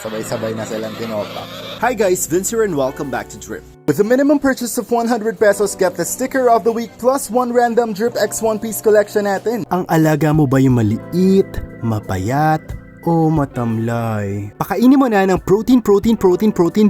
Sabay-sabay na silang tinopak. Hi guys, Vince here and welcome back to Drip. With a minimum purchase of 100 pesos, get the sticker of the week plus one random Drip X One Piece collection natin. Ang alaga mo ba yung maliit, mapayat, o matamlay? Pakainin mo na ng protein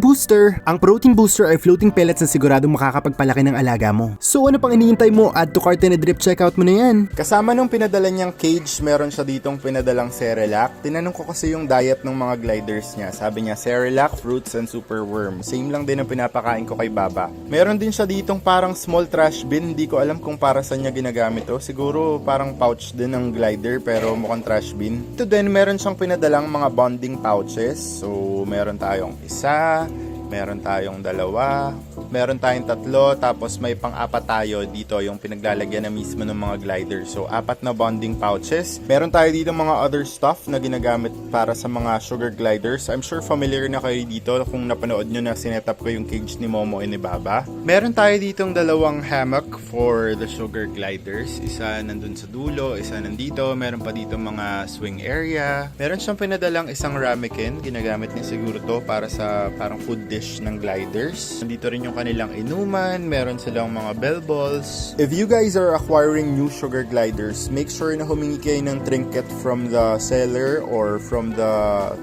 booster. Ang protein booster ay floating pellets na siguradong makakapagpalaki ng alaga mo. So ano pang iniintay mo? Add to cart and drip checkout mo na yan. Kasama nung pinadala niyang cage, meron siya ditong pinadalang Cerelac. Tinanong ko kasi yung diet ng mga gliders niya. Sabi niya, Cerelac, fruits, and super worm. Same lang din ang pinapakain ko kay Baba. Meron din siya ditong parang small trash bin. Hindi ko alam kung para saan niya ginagamit to. Siguro parang pouch din ng glider pero mukhang trash bin. Ito din, meron siyang pinadalang mga bonding pouches. So, meron tayong isa, meron tayong dalawa, meron tayong tatlo, tapos may pang-apat tayo dito, yung pinaglalagyan na mismo ng mga gliders. So, 4 na bonding pouches. Meron tayo dito mga other stuff na ginagamit para sa mga sugar gliders. I'm sure familiar na kayo dito kung napanood nyo na sinetup ko yung cage ni Momo and ni Baba. Meron tayo ditong dalawang hammock for the sugar gliders. Isa nandun sa dulo, isa nandito. Meron pa dito mga swing area. Meron siyang pinadalang isang ramekin. Ginagamit niya siguro to para sa parang food dish ng gliders. Nandito rin yung kanilang inuman, meron silang mga bell balls. If you guys are acquiring new sugar gliders, make sure na humingi kayo ng trinket from the seller or from the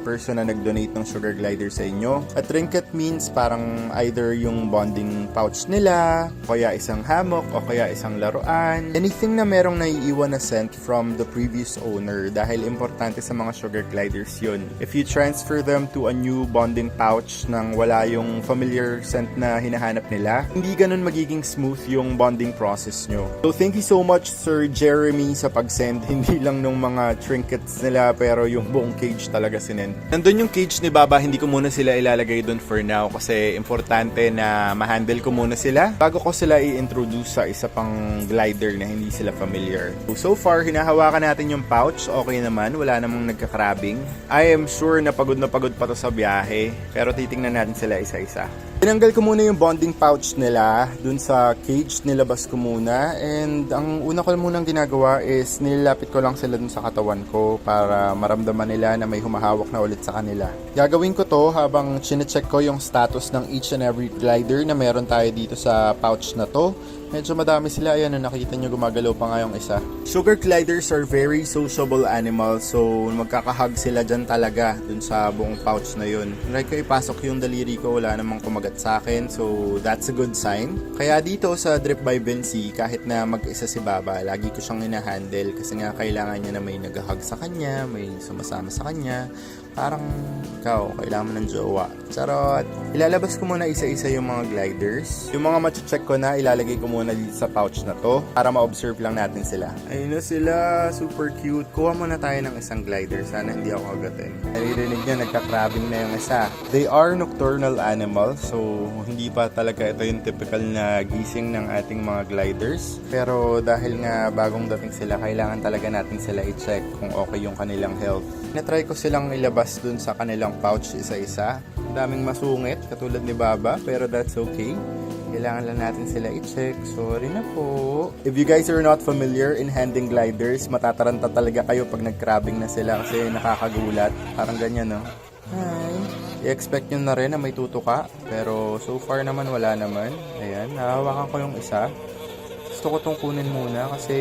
person na nag-donate ng sugar glider sa inyo. A trinket means parang either yung bonding pouch nila, o kaya isang hammock, o kaya isang laruan. Anything na merong naiiwan na scent from the previous owner dahil importante sa mga sugar gliders yun. If you transfer them to a new bonding pouch nang wala yung familiar scent na hinahanap nila, hindi ganun magiging smooth yung bonding process nyo. So thank you so much Sir Jeremy sa pag-send, hindi lang nung mga trinkets nila pero yung buong cage talaga sinend. Nandun yung cage ni Baba, hindi ko muna sila ilalagay dun for now kasi importante na ma-handle ko muna sila bago ko sila i-introduce sa isa pang glider na hindi sila familiar. So far, hinahawakan natin yung pouch, okay naman, wala namang nagka-crabbing. I am sure na pagod pa to sa biyahe, pero titingnan natin sila isa-isa. Tinanggal ko muna yung bonding pouch nila dun sa cage, nilabas ko muna, and ang una ko munang ginagawa is nilapit ko lang sila dun sa katawan ko para maramdaman nila na may humahawak na ulit sa kanila. Gagawin ko to habang chinecheck ko yung status ng each and every glider na meron tayo dito sa pouch na to. Medyo madami sila, ayan na nakita nyo gumagalaw pa nga yung isa. Sugar gliders are very sociable animals, so magkakahug sila dyan talaga dun sa buong pouch na yun. Try ko ipasok yung daliri ko, wala namang kumagat sa akin, so that's a good sign. Kaya dito sa Drip by Vinci, kahit na mag-isa si Baba, lagi ko siyang hinahandle kasi nga kailangan niya na may nag-hug sa kanya, may sumasama sa kanya. Parang ikaw, kailangan mo ng jowa. Charot! Ilalabas ko muna isa-isa yung mga gliders. Yung mga mache-check ko na, ilalagay ko muna dito sa pouch na to para ma-observe lang natin sila. Ayun na sila, super cute. Kuha muna tayo ng isang glider. Sana hindi ako agatin. Naririnig niya, nagka-crabbing na yung isa. They are nocturnal animals, so hindi pa talaga ito yung typical na gising ng ating mga gliders. Pero dahil nga bagong dating sila, kailangan talaga natin sila i-check kung okay yung kanilang health. Na-try ko silang ilabas dun sa kanilang pouch isa-isa. Daming masungit, katulad ni Baba, pero that's okay. Kailangan lang natin sila i-check. Sorry na po. If you guys are not familiar in handling gliders, matataranta talaga kayo pag nag-crabbing na sila kasi nakakagulat. Parang ganyan, no? Hi! I-expect nyo na rin na may tutuka, pero so far naman wala naman. Ayan, nahawakan ko yung isa. Gusto ko tong kunin muna kasi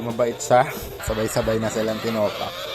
mabait siya. Sabay-sabay na silang tinopak.